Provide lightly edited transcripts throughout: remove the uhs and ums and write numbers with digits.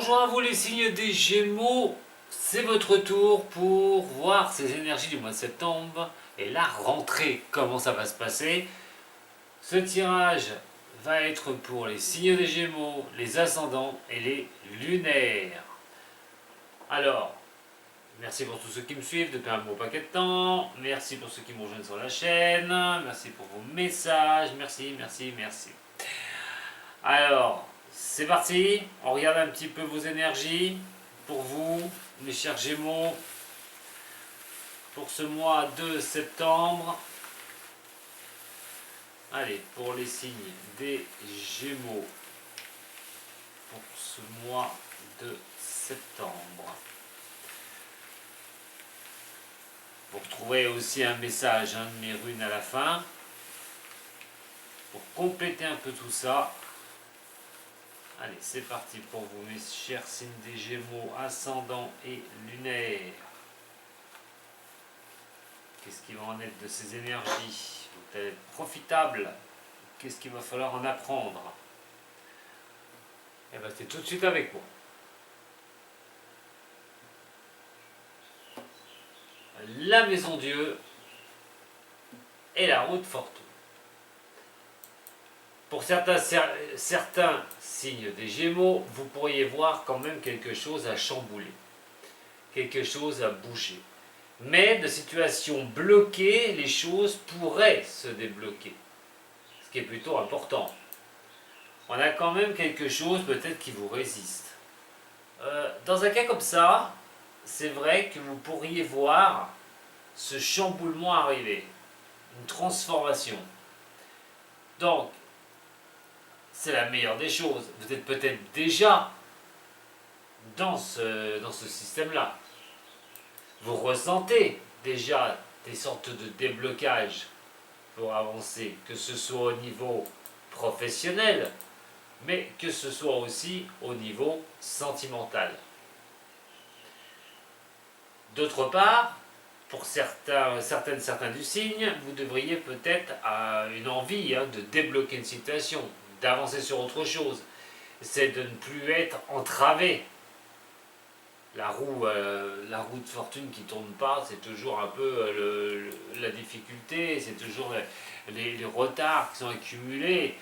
Bonjour à vous les signes des Gémeaux, c'est votre tour pour voir ces énergies du mois de septembre et la rentrée, comment ça va se passer. Ce tirage va être pour les signes des Gémeaux, les ascendants et les lunaires. Alors, merci pour tous ceux qui me suivent depuis un bon paquet de temps, merci pour ceux qui me rejoignent sur la chaîne, merci pour vos messages, merci. Alors, c'est parti, on regarde un petit peu vos énergies pour vous, mes chers Gémeaux, pour ce mois de septembre. Allez, pour les signes des Gémeaux, pour ce mois de septembre. Vous retrouverez aussi un message de mes runes à la fin, pour compléter un peu tout ça. Allez, c'est parti pour vous, mes chers signes des Gémeaux, ascendants et lunaires. Qu'est-ce qui va en être de ces énergies? Vous allez être profitable. Qu'est-ce qu'il va falloir en apprendre? Eh bien, c'est tout de suite avec moi. La Maison Dieu et la route fortune. Pour certains signes des Gémeaux, vous pourriez voir quand même quelque chose à chambouler, quelque chose à bouger. Mais de situations bloquées, les choses pourraient se débloquer, ce qui est plutôt important. On a quand même quelque chose peut-être qui vous résiste. Dans un cas comme ça, c'est vrai que vous pourriez voir ce chamboulement arriver, une transformation. Donc, c'est la meilleure des choses. Vous êtes peut-être déjà dans ce système-là. Vous ressentez déjà des sortes de déblocages pour avancer, que ce soit au niveau professionnel, mais que ce soit aussi au niveau sentimental. D'autre part, pour certains du signe, vous devriez peut-être une envie de débloquer une situation, d'avancer sur autre chose. C'est de ne plus être entravé. La roue de fortune qui ne tourne pas, c'est toujours un peu la difficulté, c'est toujours les retards qui sont accumulés,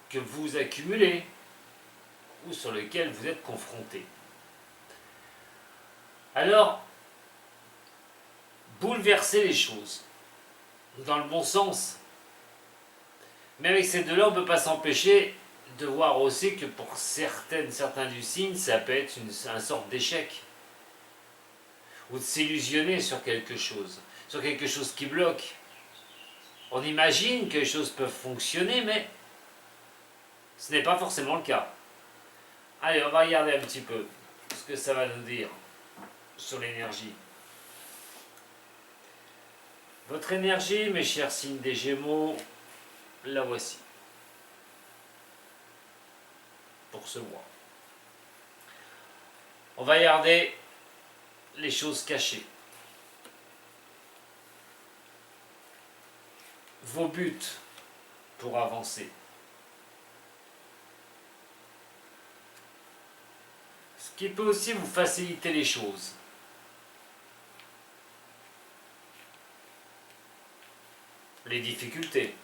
que vous accumulez, ou sur lesquels vous êtes confronté. Alors, bouleverser les choses, dans le bon sens. Mais avec ces deux-là, on ne peut pas s'empêcher de voir aussi que pour certains du signe, ça peut être une sorte d'échec. Ou de s'illusionner sur quelque chose qui bloque. On imagine que les choses peuvent fonctionner, mais ce n'est pas forcément le cas. Allez, on va regarder un petit peu ce que ça va nous dire sur l'énergie. Votre énergie, mes chers signes des Gémeaux, la voici. Pour ce mois. On va regarder les choses cachées. Vos buts pour avancer. Ce qui peut aussi vous faciliter les choses. Les difficultés.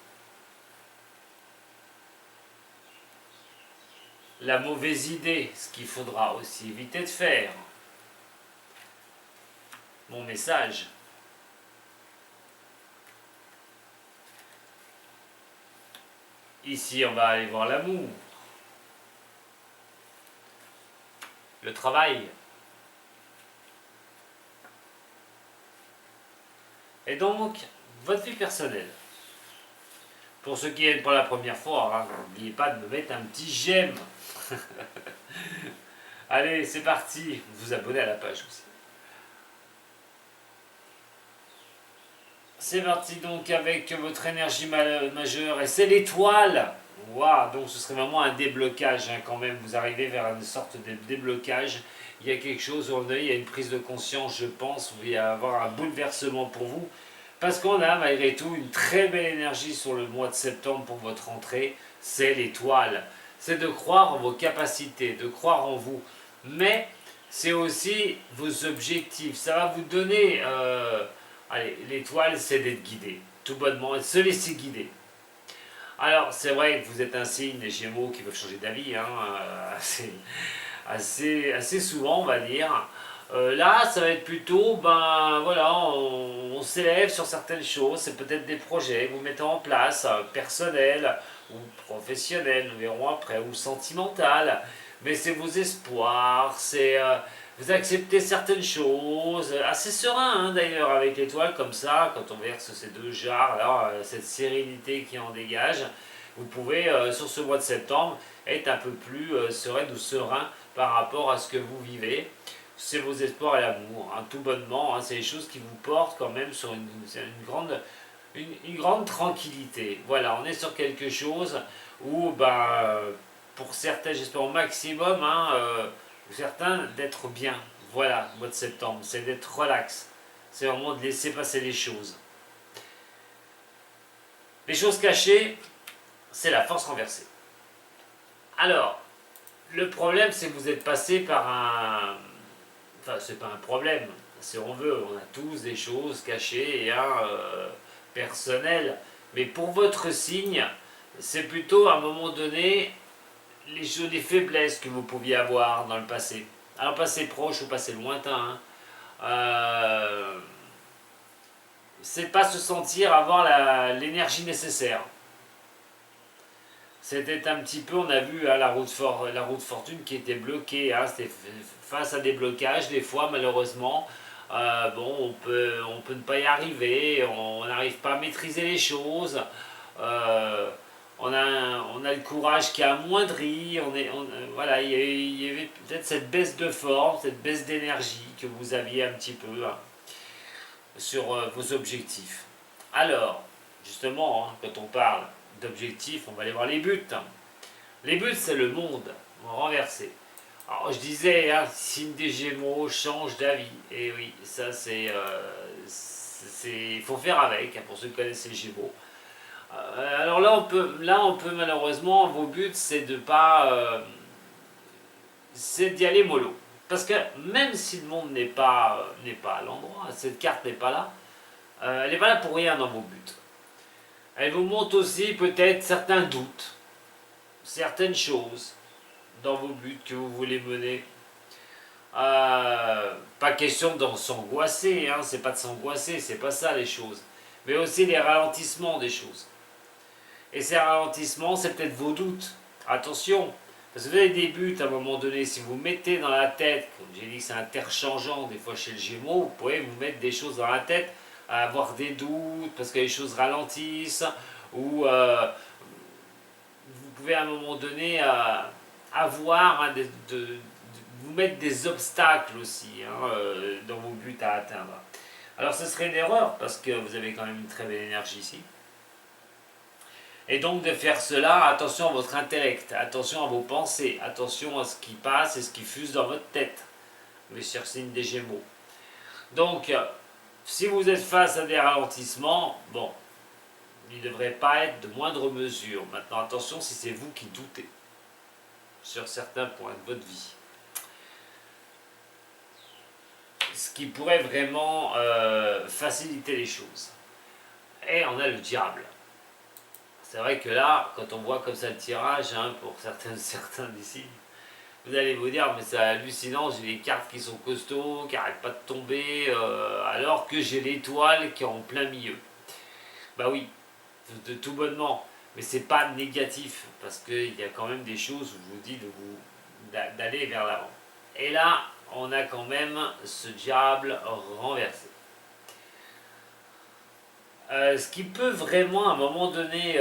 La mauvaise idée, ce qu'il faudra aussi éviter de faire. Mon message. Ici, on va aller voir l'amour. Le travail. Et donc, votre vie personnelle. Pour ceux qui viennent pour la première fois, n'oubliez pas de me mettre un petit j'aime. Allez, c'est parti. Vous abonnez à la page aussi. C'est parti donc avec votre énergie majeure. Et c'est l'étoile. Waouh, donc ce serait vraiment un déblocage quand même. Vous arrivez vers une sorte de déblocage. Il y a quelque chose où il y a une prise de conscience, je pense. Il va y avoir un bouleversement pour vous. Parce qu'on a malgré tout une très belle énergie sur le mois de septembre pour votre rentrée. C'est l'étoile. c'est de croire en vos capacités, de croire en vous. Mais c'est aussi vos objectifs. Ça va vous donner... allez, l'étoile, c'est d'être guidé, tout bonnement, et de se laisser guider. Alors, c'est vrai que vous êtes un signe des Gémeaux qui peuvent changer d'avis, hein, assez souvent, on va dire. Là, ça va être plutôt, ben voilà, on s'élève sur certaines choses, c'est peut-être des projets que vous mettez en place, personnels ou professionnels, nous verrons après, ou sentimental, mais c'est vos espoirs, c'est vous acceptez certaines choses, assez serein hein, d'ailleurs avec l'étoile comme ça, quand on verse ces deux jarres, là, cette sérénité qui en dégage, vous pouvez sur ce mois de septembre être un peu plus sereine ou serein par rapport à ce que vous vivez. C'est vos espoirs et l'amour, hein, tout bonnement, hein, c'est les choses qui vous portent quand même sur une grande tranquillité. Voilà, on est sur quelque chose où, ben, pour certains, j'espère au maximum, hein, certains d'être bien. Voilà, le mois de septembre, c'est d'être relax. C'est vraiment de laisser passer les choses. Les choses cachées, c'est la force renversée. Alors, le problème, c'est que vous êtes passé par un... Enfin, c'est pas un problème, si on veut. On a tous des choses cachées et personnelles. Mais pour votre signe, c'est plutôt à un moment donné les faiblesses que vous pouviez avoir dans le passé. Alors, passé proche ou passé lointain. Hein. C'est pas se sentir avoir l'énergie nécessaire. C'était un petit peu, on a vu hein, la route fortune qui était bloquée, hein, c'était face à des blocages des fois malheureusement. Bon, on peut ne pas y arriver, on n'arrive pas à maîtriser les choses, on a le courage qui a amoindri, voilà, il y avait peut-être cette baisse de forme, cette baisse d'énergie que vous aviez un petit peu hein, sur vos objectifs. Alors, justement, hein, quand on parle d'objectifs, on va aller voir les buts. Les buts, c'est le monde renversé. Alors, je disais, hein, signe des Gémeaux, change d'avis. Et oui, ça, il faut faire avec, hein, pour ceux qui connaissent les Gémeaux. Alors là, on peut malheureusement, vos buts, c'est de pas... c'est d'y aller mollo. Parce que même si le monde n'est pas à l'endroit, cette carte n'est pas là, elle n'est pas là pour rien dans vos buts. Elle vous montre aussi peut-être certains doutes, certaines choses dans vos buts que vous voulez mener. Pas question d'en s'angoisser, hein, c'est pas de s'angoisser, c'est pas ça les choses. Mais aussi les ralentissements des choses. Et ces ralentissements, c'est peut-être vos doutes. Attention, parce que vous avez des buts à un moment donné, si vous mettez dans la tête, comme j'ai dit que c'est interchangeant des fois chez le Gémeaux, vous pouvez vous mettre des choses dans la tête, à avoir des doutes, parce que les choses ralentissent, ou vous pouvez à un moment donné avoir, hein, vous mettre des obstacles aussi hein, dans vos buts à atteindre. Alors ce serait une erreur, parce que vous avez quand même une très belle énergie ici. Et donc de faire cela, attention à votre intellect, attention à vos pensées, attention à ce qui passe et ce qui fuse dans votre tête, mes chers signes des Gémeaux. Donc, si vous êtes face à des ralentissements, bon, il ne devrait pas être de moindre mesure. Maintenant, attention si c'est vous qui doutez sur certains points de votre vie. Ce qui pourrait vraiment faciliter les choses. Et on a le diable. C'est vrai que là, quand on voit comme ça le tirage, hein, pour certains d'ici, vous allez vous dire, mais c'est hallucinant, j'ai des cartes qui sont costauds, qui n'arrêtent pas de tomber, alors que j'ai l'étoile qui est en plein milieu. Bah oui, de tout bonnement, mais c'est pas négatif, parce qu'il y a quand même des choses où je vous dis d'aller vers l'avant. Et là, on a quand même ce diable renversé. Ce qui peut vraiment, à un moment donné,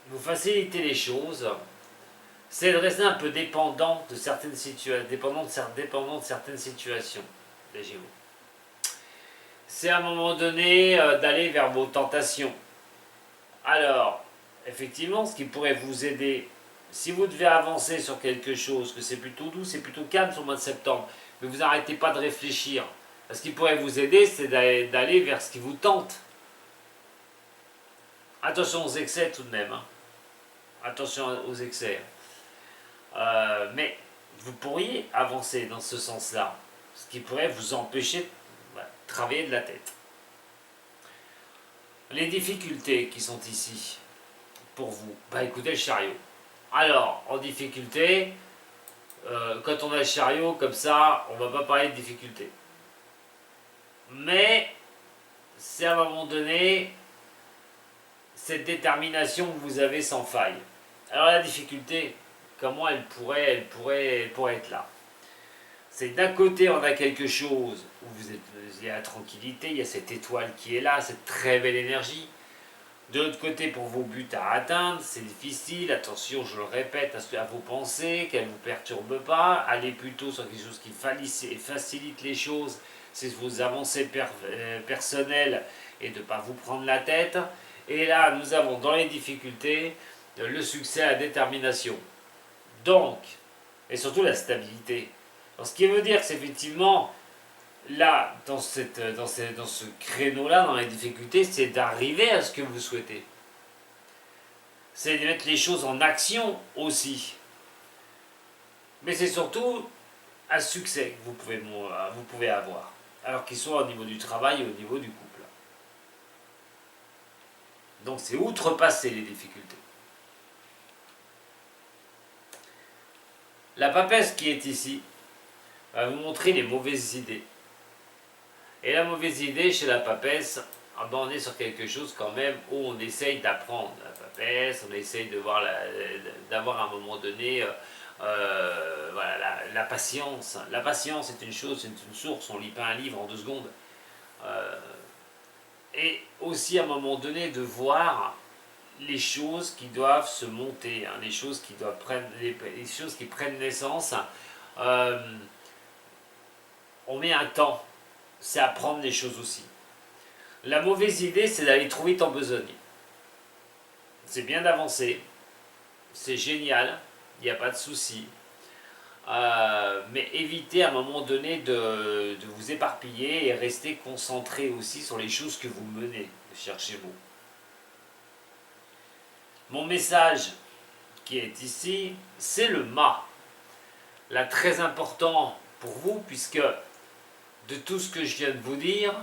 vous faciliter les choses, c'est de rester un peu dépendant de certaines situations, dépendant de certaines situations, les Gémeaux. C'est à un moment donné d'aller vers vos tentations. Alors, effectivement, ce qui pourrait vous aider, si vous devez avancer sur quelque chose, que c'est plutôt doux, c'est plutôt calme sur le mois de septembre, mais vous n'arrêtez pas de réfléchir. Ce qui pourrait vous aider, c'est d'aller vers ce qui vous tente. Attention aux excès tout de même. Hein. Attention aux excès. Mais vous pourriez avancer dans ce sens-là, ce qui pourrait vous empêcher de travailler de la tête. Les difficultés qui sont ici pour vous, écoutez le chariot. Alors, en difficulté, quand on a le chariot comme ça, on ne va pas parler de difficulté. Mais c'est à un moment donné cette détermination que vous avez sans faille. Alors la difficulté, comment elle pourrait être là? C'est d'un côté on a quelque chose où il y a la tranquillité, il y a cette étoile qui est là, cette très belle énergie. De l'autre côté, pour vos buts à atteindre, c'est difficile. Attention, je le répète, à vos pensées, qu'elles ne vous perturbent pas. Allez plutôt sur quelque chose qui facilite les choses, c'est vos avancées personnelles et de ne pas vous prendre la tête. Et là, nous avons dans les difficultés le succès, la détermination. Donc, et surtout la stabilité. Alors, ce qui veut dire que c'est effectivement, là, dans ce créneau-là, dans les difficultés, c'est d'arriver à ce que vous souhaitez. C'est de mettre les choses en action aussi. Mais c'est surtout un succès que vous pouvez avoir. Alors qu'il soit au niveau du travail et au niveau du couple. Donc c'est outrepasser les difficultés. La papesse qui est ici va vous montrer les mauvaises idées. Et la mauvaise idée chez la papesse, on est sur quelque chose quand même où on essaye d'apprendre la papesse, on essaye d'avoir à un moment donné voilà, la patience. La patience est une chose, c'est une source, on ne lit pas un livre en 2 secondes. Et aussi à un moment donné de voir les choses qui doivent se monter, les choses qui doivent les choses qui prennent naissance. On met un temps, c'est apprendre les choses aussi. La mauvaise idée, c'est d'aller trop vite en besogne. C'est bien d'avancer, c'est génial, il n'y a pas de souci. Mais évitez à un moment donné de vous éparpiller et rester concentré aussi sur les choses que vous menez, cherchez vous. Mon message qui est ici, c'est le mât. Là, très important pour vous, puisque de tout ce que je viens de vous dire,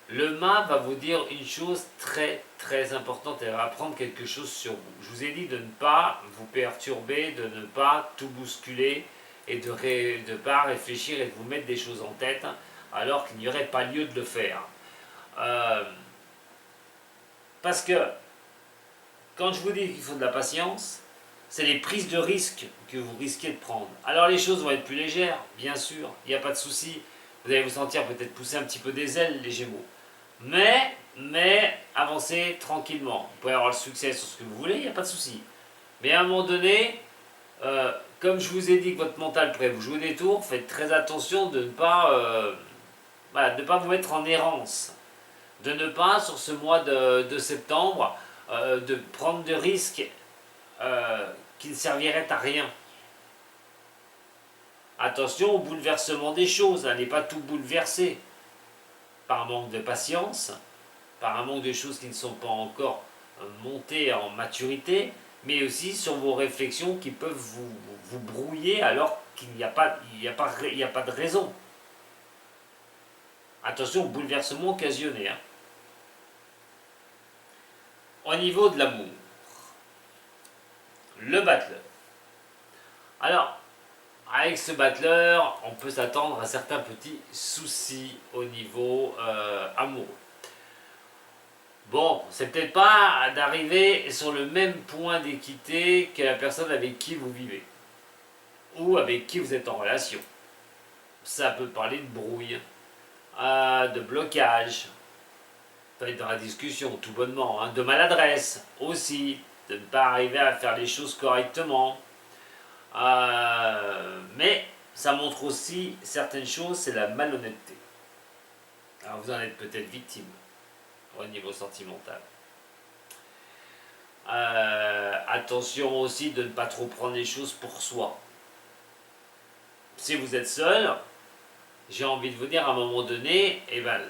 le mât va vous dire une chose très très importante, elle va apprendre quelque chose sur vous. Je vous ai dit de ne pas vous perturber, de ne pas tout bousculer et de ne pas réfléchir et de vous mettre des choses en tête alors qu'il n'y aurait pas lieu de le faire. Parce que quand je vous dis qu'il faut de la patience, c'est les prises de risques que vous risquez de prendre. Alors les choses vont être plus légères, bien sûr, il n'y a pas de souci. Vous allez vous sentir peut-être pousser un petit peu des ailes, les Gémeaux. Mais avancez tranquillement. Vous pouvez avoir le succès sur ce que vous voulez, il n'y a pas de souci. Mais à un moment donné, comme je vous ai dit que votre mental pourrait vous jouer des tours, faites très attention de ne pas, de ne pas vous mettre en errance. De ne pas, sur ce mois de septembre, de prendre de risques qui ne serviraient à rien. Attention au bouleversement des choses, n'allez pas tout bouleverser par un manque de patience, par un manque de choses qui ne sont pas encore montées en maturité, mais aussi sur vos réflexions qui peuvent vous brouiller alors qu'il n'y a pas de raison. Attention au bouleversement occasionné. Au niveau de l'amour, le battleur. Alors, avec ce battleur, on peut s'attendre à certains petits soucis au niveau amoureux. Bon, c'est peut-être pas d'arriver sur le même point d'équité que la personne avec qui vous vivez ou avec qui vous êtes en relation. Ça peut parler de brouille, de blocage, peut être dans la discussion tout bonnement, de maladresse aussi, de ne pas arriver à faire les choses correctement. Mais ça montre aussi certaines choses, c'est la malhonnêteté. Alors vous en êtes peut-être victime au niveau sentimental. Attention aussi de ne pas trop prendre les choses pour soi. Si vous êtes seul, j'ai envie de vous dire à un moment donné,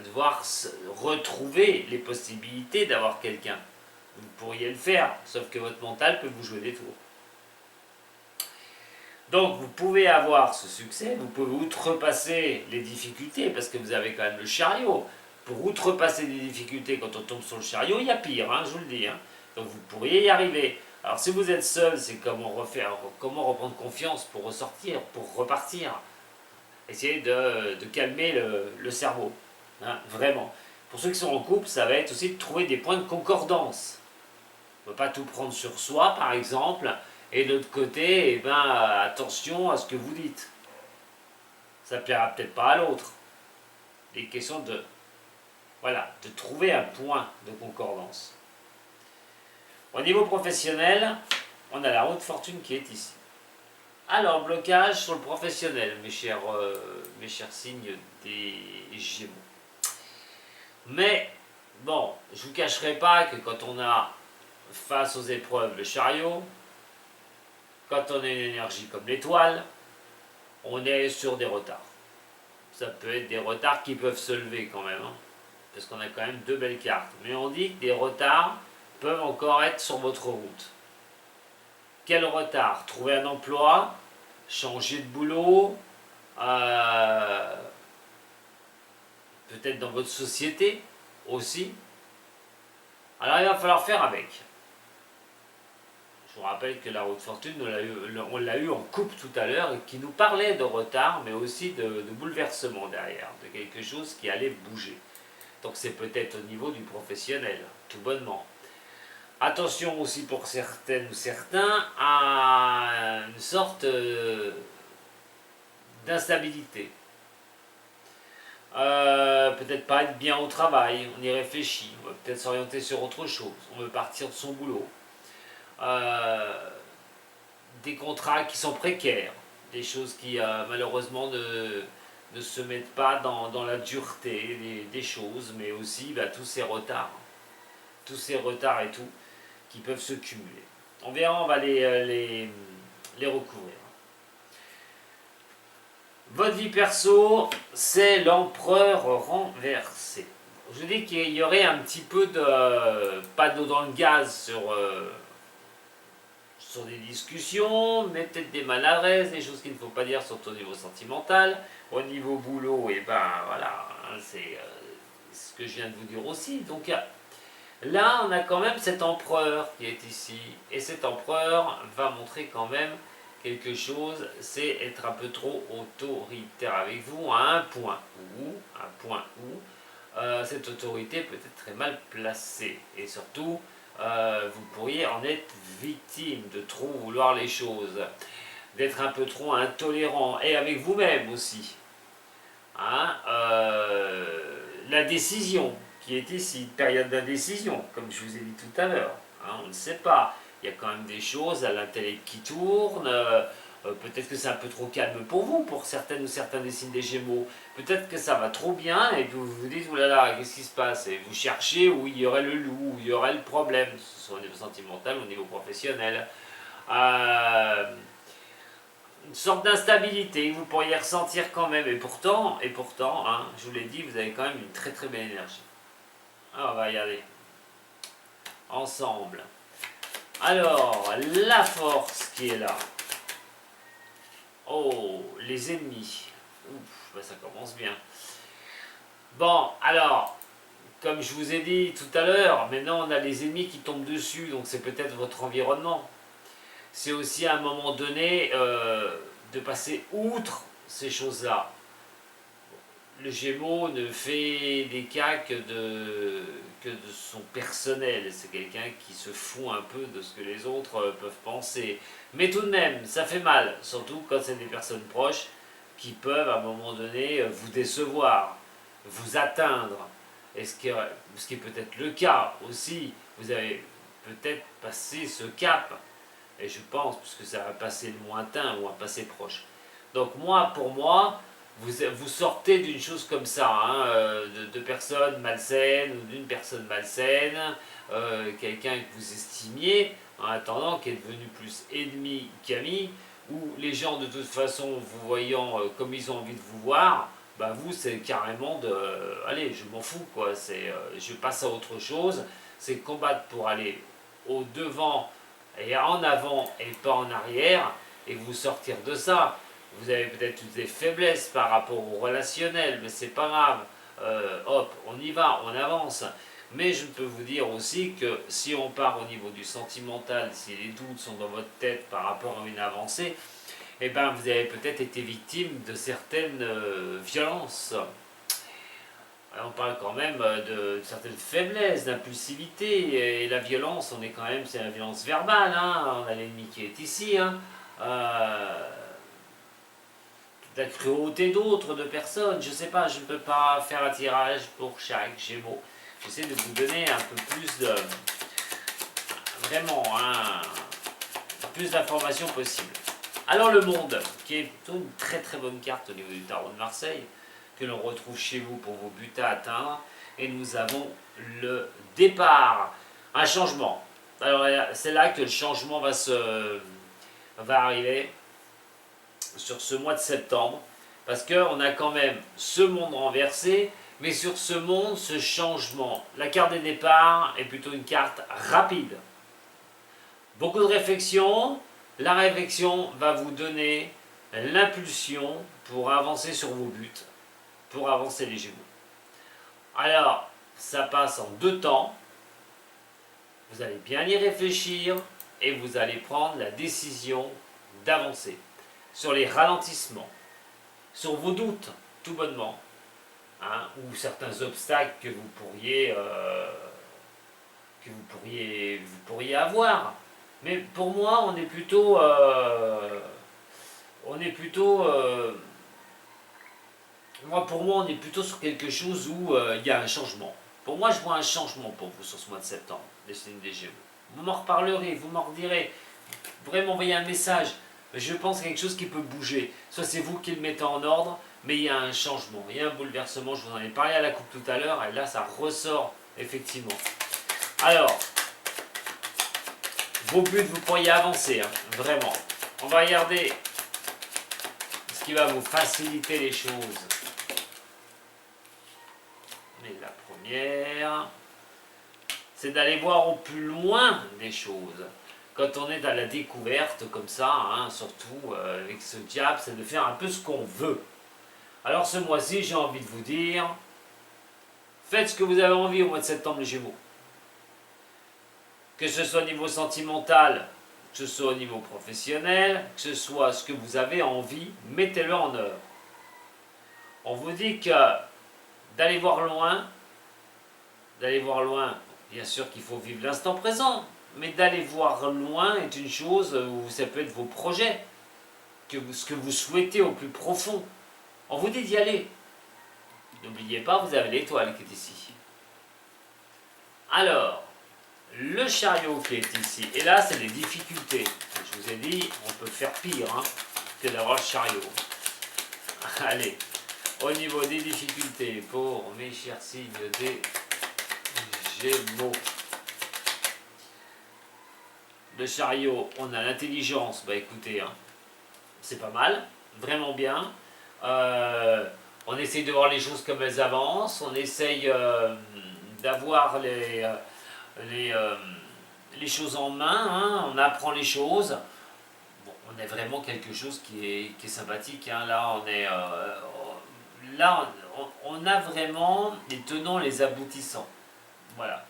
devoir retrouver les possibilités d'avoir quelqu'un. Vous pourriez le faire, sauf que votre mental peut vous jouer des tours. Donc vous pouvez avoir ce succès, vous pouvez outrepasser les difficultés, parce que vous avez quand même le chariot. Pour outrepasser les difficultés, quand on tombe sur le chariot, il y a pire, hein, je vous le dis. Hein. Donc vous pourriez y arriver. Alors si vous êtes seul, c'est comment reprendre confiance pour ressortir, pour repartir. Essayez de calmer le cerveau, hein, vraiment. Pour ceux qui sont en couple, ça va être aussi de trouver des points de concordance. On ne peut pas tout prendre sur soi, par exemple, et de l'autre côté, eh ben, attention à ce que vous dites. Ça ne plaira peut-être pas à l'autre. Il est question de trouver un point de concordance. Au niveau professionnel, on a la roue de fortune qui est ici. Alors, blocage sur le professionnel, mes chers signes des Gémeaux. Mais, bon, je ne vous cacherai pas que quand on a face aux épreuves le chariot, quand on a une énergie comme l'étoile, on est sur des retards. Ça peut être des retards qui peuvent se lever quand même, hein, parce qu'on a quand même 2 belles cartes. Mais on dit que des retards peuvent encore être sur votre route. Quel retard? Trouver un emploi, changer de boulot, peut-être dans votre société aussi. Alors il va falloir faire avec. Je vous rappelle que la roue de fortune, on l'a eu en coupe tout à l'heure, et qui nous parlait de retard, mais aussi de bouleversement derrière, de quelque chose qui allait bouger. Donc c'est peut-être au niveau du professionnel, tout bonnement. Attention aussi pour certaines ou certains à une sorte d'instabilité. Peut-être pas être bien au travail, on y réfléchit, on va peut-être s'orienter sur autre chose, on veut partir de son boulot. Des contrats qui sont précaires, des choses qui malheureusement ne se mettent pas dans la dureté des choses, mais aussi tous ces retards et tout, qui peuvent se cumuler. On verra, on va les recouvrir. Votre vie perso, c'est l'empereur renversé. Je dis qu'il y aurait un petit peu de pas d'eau dans le gaz sur des discussions, mais peut-être des maladresses, des choses qu'il ne faut pas dire, surtout au niveau sentimental. Au niveau boulot, et voilà, hein, c'est ce que je viens de vous dire aussi. Donc là, on a quand même cet empereur qui est ici, et cet empereur va montrer quand même quelque chose, c'est être un peu trop autoritaire avec vous à un point où cette autorité peut être très mal placée, et surtout vous pourriez en être victime de trop vouloir les choses, d'être un peu trop intolérant, et avec vous-même aussi. Hein, la décision qui est ici, période d'indécision, comme je vous ai dit tout à l'heure, hein, on ne sait pas. Il y a quand même des choses à l'intellect qui tournent, peut-être que c'est un peu trop calme pour vous, pour certaines ou certains des signes des Gémeaux. Peut-être que ça va trop bien et puis vous vous dites, oulala, qu'est-ce qui se passe? Et vous cherchez où il y aurait le loup, où il y aurait le problème, que ce soit au niveau sentimental ou au niveau professionnel. Une sorte d'instabilité que vous pourriez ressentir quand même. Et pourtant, hein, je vous l'ai dit, vous avez quand même une très très belle énergie. Alors, on va y aller. Ensemble. Alors, la force qui est là. Oh, les ennemis. Ouf, ça commence bien. Bon, alors, comme je vous ai dit tout à l'heure, maintenant on a les ennemis qui tombent dessus, donc c'est peut-être votre environnement. C'est aussi à un moment donné de passer outre ces choses-là. Le Gémeaux ne fait des cas que de son personnel. C'est quelqu'un qui se fout un peu de ce que les autres peuvent penser. Mais tout de même, ça fait mal, surtout quand c'est des personnes proches qui peuvent à un moment donné vous décevoir, vous atteindre. Et ce qui est peut-être le cas aussi, vous avez peut-être passé ce cap. Et je pense, puisque ça va passer le lointain ou un passé proche. Donc pour moi, vous sortez d'une chose comme ça, hein, de personnes malsaines ou d'une personne malsaine, quelqu'un que vous estimiez, en attendant qui est devenu plus ennemi qu'ami, où les gens de toute façon, vous voyant comme ils ont envie de vous voir, ben vous c'est carrément de, allez, je m'en fous quoi, je passe à autre chose, c'est combattre pour aller au devant et en avant et pas en arrière et vous sortir de ça. Vous avez peut-être toutes des faiblesses par rapport au relationnel, mais c'est pas grave. Hop, on y va, on avance. Mais je peux vous dire aussi que si on part au niveau du sentimental, si les doutes sont dans votre tête par rapport à une avancée, eh ben vous avez peut-être été victime de certaines violences. On parle quand même de certaines faiblesses, d'impulsivité, et la violence, on est quand même, c'est la violence verbale, hein, on a l'ennemi qui est ici, hein, la cruauté d'autres, de personnes, je sais pas, je ne peux pas faire un tirage pour chaque Gémeaux. J'essaie de vous donner un peu plus de, vraiment, hein, plus d'informations possibles. Alors le monde, qui est plutôt une très très bonne carte au niveau du tarot de Marseille, que l'on retrouve chez vous pour vos buts à atteindre. Et nous avons le départ, un changement. Alors c'est là que le changement va arriver sur ce mois de septembre, parce qu'on a quand même ce monde renversé, mais sur ce monde, ce changement, la carte des départs est plutôt une carte rapide. Beaucoup de réflexion, la réflexion va vous donner l'impulsion pour avancer sur vos buts, pour avancer les Gémeaux. Alors, ça passe en 2 temps, vous allez bien y réfléchir et vous allez prendre la décision d'avancer sur les ralentissements, sur vos doutes, tout bonnement, hein, ou certains obstacles que vous pourriez avoir. Mais pour moi, on est plutôt pour moi, on est plutôt sur quelque chose où il y a un changement. Pour moi, je vois un changement pour vous sur ce mois de septembre, les signes des Gémeaux. Vous m'en reparlerez, vous m'en redirez. Vous pourrez m'envoyer un message. Je pense quelque chose qui peut bouger. Soit c'est vous qui le mettez en ordre, mais il y a un changement, il y a un bouleversement. Je vous en ai parlé à la coupe tout à l'heure, et là, ça ressort effectivement. Alors, vos buts, vous pourriez avancer, hein, vraiment. On va regarder ce qui va vous faciliter les choses. Mais la première, c'est d'aller voir au plus loin des choses. Quand on est à la découverte comme ça, hein, surtout avec ce diable, c'est de faire un peu ce qu'on veut. Alors ce mois-ci, j'ai envie de vous dire, faites ce que vous avez envie au mois de septembre, les Gémeaux. Que ce soit au niveau sentimental, que ce soit au niveau professionnel, que ce soit ce que vous avez envie, mettez-le en œuvre. On vous dit que d'aller voir loin, bien sûr qu'il faut vivre l'instant présent, mais d'aller voir loin est une chose où ça peut être vos projets, ce que vous souhaitez au plus profond. On vous dit d'y aller. N'oubliez pas, vous avez l'étoile qui est ici. Alors, le chariot qui est ici, et là c'est les difficultés. Je vous ai dit, on peut faire pire que d'avoir le chariot. Allez, au niveau des difficultés pour mes chers signes des Gémeaux. Le chariot, on a l'intelligence, bah écoutez, c'est pas mal, vraiment bien. On essaye de voir les choses comme elles avancent, on essaye d'avoir les choses en main, on apprend les choses. Bon, on est vraiment quelque chose qui est sympathique. Là, on a vraiment les tenants, les aboutissants. Voilà.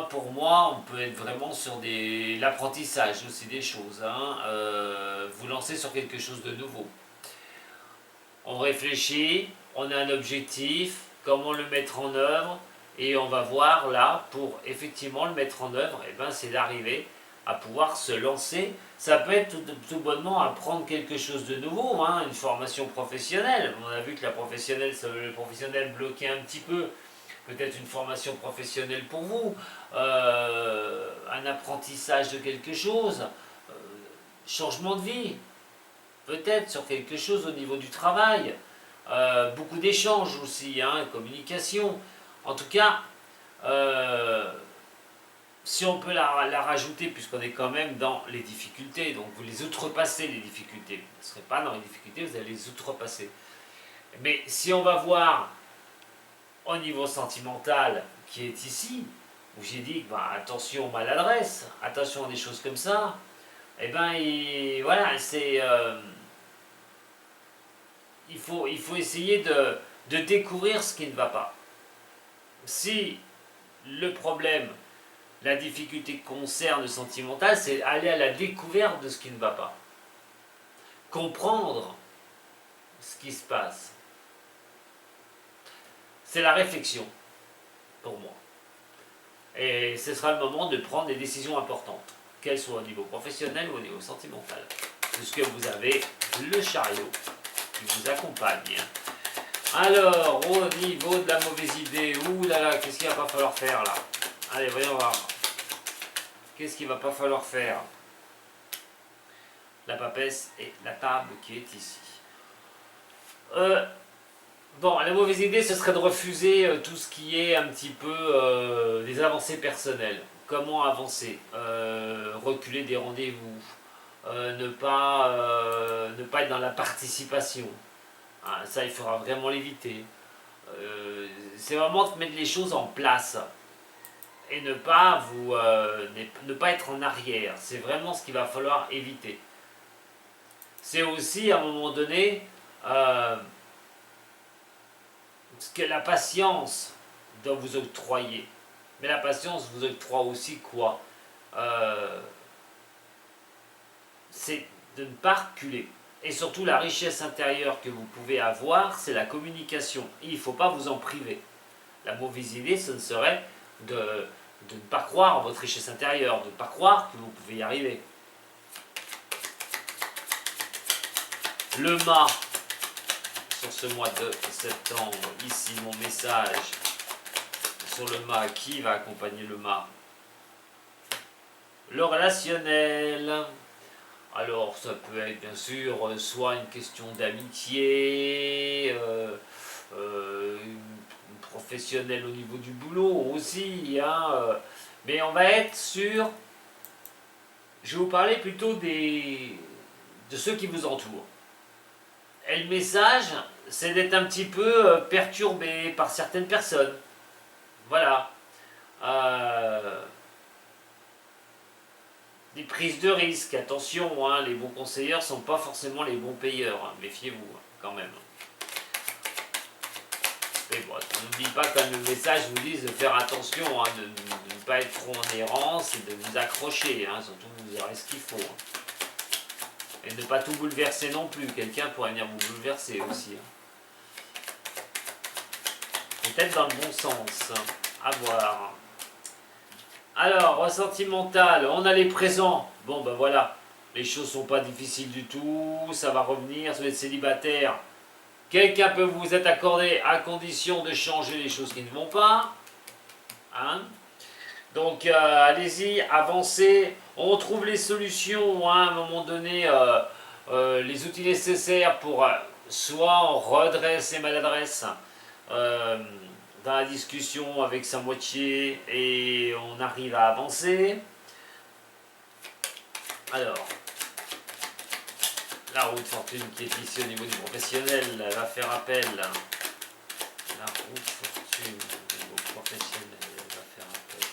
Pour moi, on peut être vraiment sur l'apprentissage aussi des choses. Vous lancez sur quelque chose de nouveau. On réfléchit, on a un objectif, comment le mettre en œuvre, et on va voir là, pour effectivement le mettre en œuvre, c'est d'arriver à pouvoir se lancer. Ça peut être tout bonnement apprendre quelque chose de nouveau, une formation professionnelle. On a vu que le professionnel bloquait un petit peu. Peut-être une formation professionnelle pour vous, un apprentissage de quelque chose, changement de vie, peut-être sur quelque chose au niveau du travail, beaucoup d'échanges aussi, communication. En tout cas, si on peut la rajouter, puisqu'on est quand même dans les difficultés, donc vous les outrepassez les difficultés. Vous ne serez pas dans les difficultés, vous allez les outrepasser. Mais si on va voir au niveau sentimental qui est ici, où j'ai dit bah, attention aux maladresses, attention à des choses comme ça, et ben voilà, il faut essayer de découvrir ce qui ne va pas. Si le problème, la difficulté concerne le sentimental, c'est aller à la découverte de ce qui ne va pas. Comprendre ce qui se passe. C'est la réflexion, pour moi. Et ce sera le moment de prendre des décisions importantes, qu'elles soient au niveau professionnel ou au niveau sentimental. Puisque vous avez le chariot qui vous accompagne. Alors, au niveau de la mauvaise idée, ouh là là, qu'est-ce qu'il va pas falloir faire là? Allez, voyons voir. Qu'est-ce qu'il va pas falloir faire? La papesse et la table qui est ici. Bon, la mauvaise idée, ce serait de refuser tout ce qui est un petit peu des avancées personnelles. Comment avancer? Reculer des rendez-vous. Ne pas être dans la participation. Ah, ça, il faudra vraiment l'éviter. C'est vraiment de mettre les choses en place et ne pas être en arrière. C'est vraiment ce qu'il va falloir éviter. C'est aussi à un moment donné ce que la patience doit vous octroyer. Mais la patience vous octroie aussi quoi? C'est de ne pas reculer. Et surtout, la richesse intérieure que vous pouvez avoir, c'est la communication. Et il ne faut pas vous en priver. La mauvaise idée, ce ne serait de ne pas croire en votre richesse intérieure, de ne pas croire que vous pouvez y arriver. Le mât, sur ce mois de septembre, ici mon message sur le mât, qui va accompagner le mât? Le relationnel. Alors ça peut être bien sûr soit une question d'amitié, professionnelle au niveau du boulot aussi, hein, mais on va être sur, je vais vous parler plutôt de ceux qui vous entourent. Et le message, c'est d'être un petit peu perturbé par certaines personnes. Voilà. Des prises de risques, attention, hein, les bons conseillers ne sont pas forcément les bons payeurs, hein, méfiez-vous hein, quand même. Mais bon, ça ne nous dit pas quand le message vous dise de faire attention, hein, de ne pas être trop en errance et de vous accrocher, hein, surtout vous aurez ce qu'il faut. Hein. Et ne pas tout bouleverser non plus, quelqu'un pourrait venir vous bouleverser aussi. Hein. Peut-être dans le bon sens, hein, à voir. Alors, ressentimental, on a les présents. Bon, ben voilà, les choses sont pas difficiles du tout, ça va revenir, si vous êtes célibataire, quelqu'un peut vous être accordé à condition de changer les choses qui ne vont pas. Hein? Donc, allez-y, avancez, on trouve les solutions, hein, à un moment donné, les outils nécessaires pour soit on redresse les maladresses, dans la discussion avec sa moitié et on arrive à avancer. Alors, la roue de fortune qui est ici au niveau du professionnel, elle va faire appel. La roue de fortune au niveau professionnel, elle va faire appel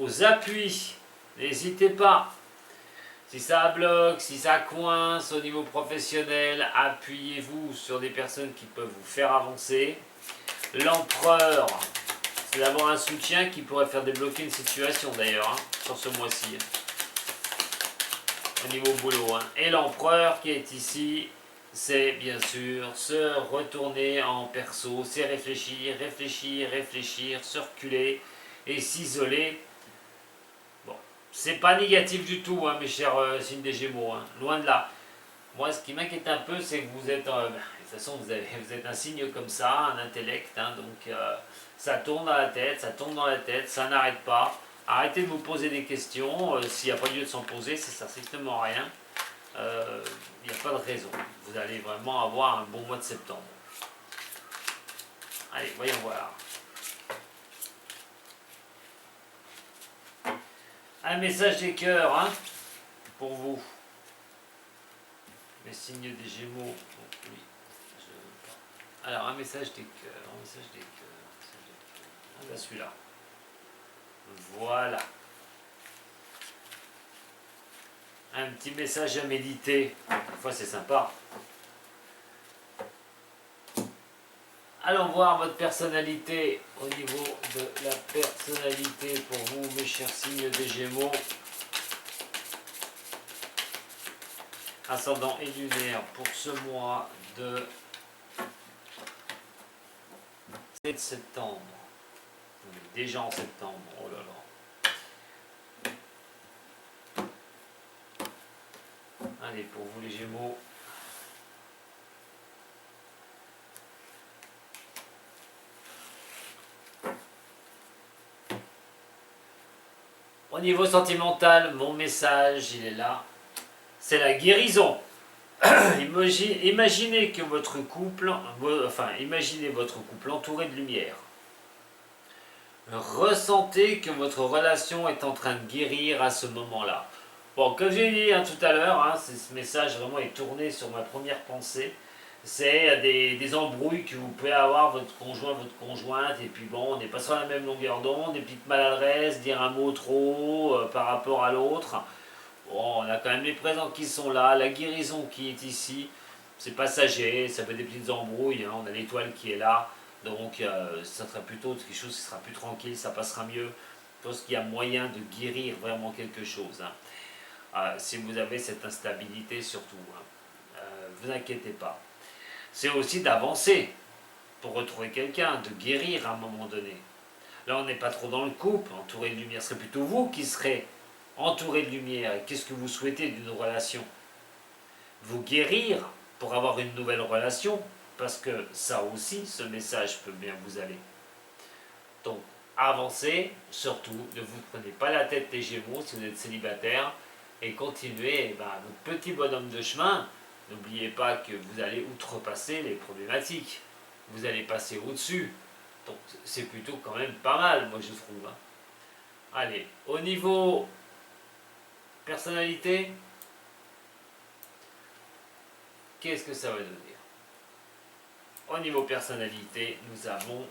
aux appuis. N'hésitez pas. Si ça bloque, si ça coince au niveau professionnel, appuyez-vous sur des personnes qui peuvent vous faire avancer. L'empereur, c'est d'avoir un soutien qui pourrait faire débloquer une situation d'ailleurs, hein, sur ce mois-ci, au niveau boulot. Hein. Et l'empereur qui est ici, c'est bien sûr se retourner en perso, c'est réfléchir, réfléchir, réfléchir, se reculer et s'isoler. Bon, c'est pas négatif du tout, hein, mes chers signes des Gémeaux, hein, loin de là. Moi, ce qui m'inquiète un peu, c'est que vous êtes, de toute façon, vous êtes un signe comme ça, un intellect, hein, donc ça tourne dans la tête, ça tourne dans la tête, ça n'arrête pas. Arrêtez de vous poser des questions, s'il n'y a pas lieu de s'en poser, ça ne sert strictement à rien. Il n'y a pas de raison. Vous allez vraiment avoir un bon mois de septembre. Allez, voyons voir. Un message des cœurs, hein, pour vous. Les signes des Gémeaux, oui, je Alors, un message des cœurs, un message des cœurs, un message des cœurs. Ah ben celui-là. Voilà. Un petit message à méditer. Des fois, c'est sympa. Allons voir votre personnalité au niveau de la personnalité pour vous, mes chers signes des Gémeaux. Ascendant et lunaire pour ce mois de 7 septembre. On est déjà en septembre, oh là là. Allez, pour vous les Gémeaux. Au niveau sentimental, mon message, il est là. C'est la guérison. Imaginez que votre couple, imaginez votre couple entouré de lumière. Ressentez que votre relation est en train de guérir à ce moment-là. Bon, comme j'ai dit tout à l'heure, ce message vraiment est tourné sur ma première pensée. C'est des embrouilles que vous pouvez avoir votre conjoint, votre conjointe, et puis bon, on n'est pas sur la même longueur d'onde, des petites maladresses, dire un mot trop par rapport à l'autre. Bon, on a quand même les présents qui sont là, la guérison qui est ici, c'est passager, ça fait des petites embrouilles, on a l'étoile qui est là, donc ça sera plutôt quelque chose qui sera plus tranquille, ça passera mieux. Je pense qu'il y a moyen de guérir vraiment quelque chose. Si vous avez cette instabilité surtout, vous inquiétez pas. C'est aussi d'avancer pour retrouver quelqu'un, de guérir à un moment donné. Là, on n'est pas trop dans le couple, entouré de lumière. Ce serait plutôt vous qui serez entouré de lumière. Et qu'est-ce que vous souhaitez d'une relation? Vous guérir pour avoir une nouvelle relation, parce que ça aussi, ce message peut bien vous aller. Donc, avancez, surtout, ne vous prenez pas la tête des Gémeaux si vous êtes célibataire, et continuez votre petit bonhomme de chemin. N'oubliez pas que vous allez outrepasser les problématiques. Vous allez passer au-dessus. Donc c'est plutôt quand même pas mal, moi je trouve. Allez, au niveau personnalité, qu'est-ce que ça va nous dire? Au niveau personnalité, nous avons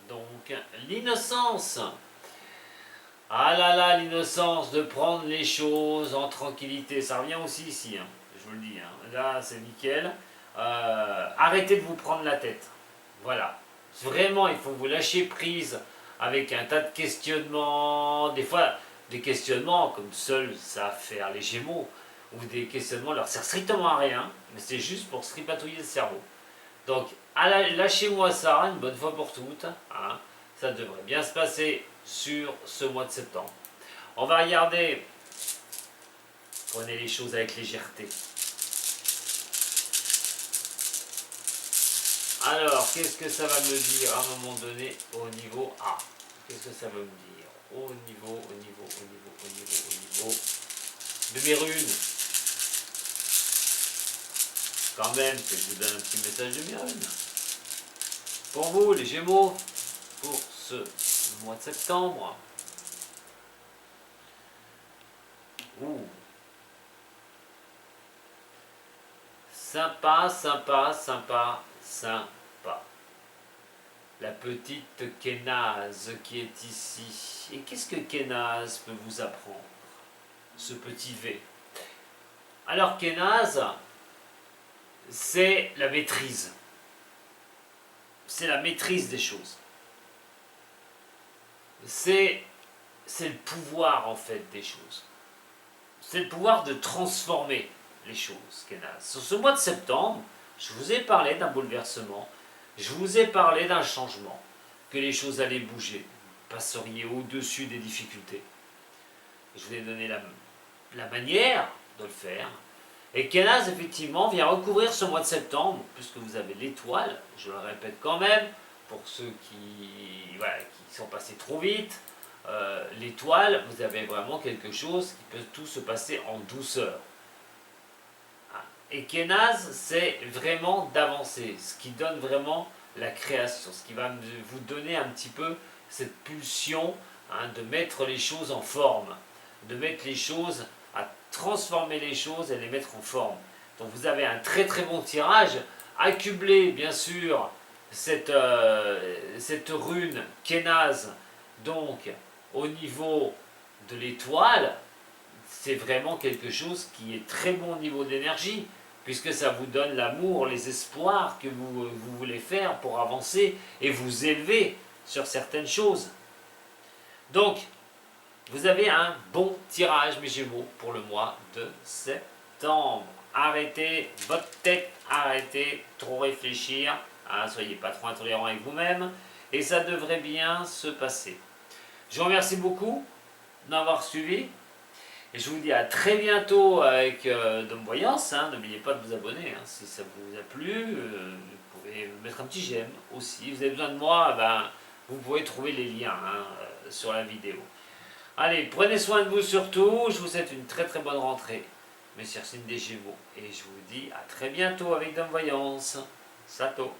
donc l'innocence. Ah là là, l'innocence de prendre les choses en tranquillité. Ça revient aussi ici, je vous le dis. Là, c'est nickel. Arrêtez de vous prendre la tête. Voilà. Vraiment, il faut vous lâcher prise avec un tas de questionnements. Des fois, des questionnements comme seuls savent faire les Gémeaux, ou des questionnements leur servent strictement à rien, mais c'est juste pour se tripatouiller le cerveau. Donc, lâchez-moi ça une bonne fois pour toutes. Ça devrait bien se passer sur ce mois de septembre. On va regarder. Prenez les choses avec légèreté. Alors, qu'est-ce que ça va me dire à un moment donné au niveau A? Qu'est-ce que ça va me dire au niveau de mes runes? Quand même, que je vous donne un petit message de mes runes. Pour vous, les Gémeaux, pour ce mois de septembre. Ouh. Sympa, sympa, sympa, sympa. La petite Kénaz qui est ici. Et qu'est-ce que Kénaz peut vous apprendre? Ce petit V. Alors Kénaz, c'est la maîtrise. C'est la maîtrise des choses. C'est le pouvoir en fait des choses. C'est le pouvoir de transformer les choses, Kénaz. Sur ce mois de septembre, je vous ai parlé d'un bouleversement, je vous ai parlé d'un changement, que les choses allaient bouger, vous passeriez au-dessus des difficultés. Je vous ai donné la manière de le faire. Et Kénaz, effectivement, vient recouvrir ce mois de septembre, puisque vous avez l'étoile, je le répète quand même, pour ceux qui sont passés trop vite, l'étoile, vous avez vraiment quelque chose qui peut tout se passer en douceur. Et Kénaz, c'est vraiment d'avancer, ce qui donne vraiment la création, ce qui va vous donner un petit peu cette pulsion de mettre les choses en forme, de mettre les choses, à transformer les choses et les mettre en forme. Donc vous avez un très très bon tirage, accublé bien sûr cette rune Kénaz, donc au niveau de l'étoile, c'est vraiment quelque chose qui est très bon au niveau d'énergie, puisque ça vous donne l'amour, les espoirs que vous voulez faire pour avancer et vous élever sur certaines choses. Donc, vous avez un bon tirage, mes Gémeaux, pour le mois de septembre. Arrêtez votre tête, arrêtez trop réfléchir, hein, soyez pas trop intolérant avec vous-même, et ça devrait bien se passer. Je vous remercie beaucoup d'avoir suivi, et je vous dis à très bientôt avec Dom Voyance. Hein. N'oubliez pas de vous abonner, hein, si ça vous a plu, vous pouvez mettre un petit j'aime aussi. Vous avez besoin de moi, ben, vous pouvez trouver les liens hein, sur la vidéo. Allez, prenez soin de vous surtout, je vous souhaite une très très bonne rentrée, mes chers signes des Gémeaux, et je vous dis à très bienôt avec Dom Voyance. Sato.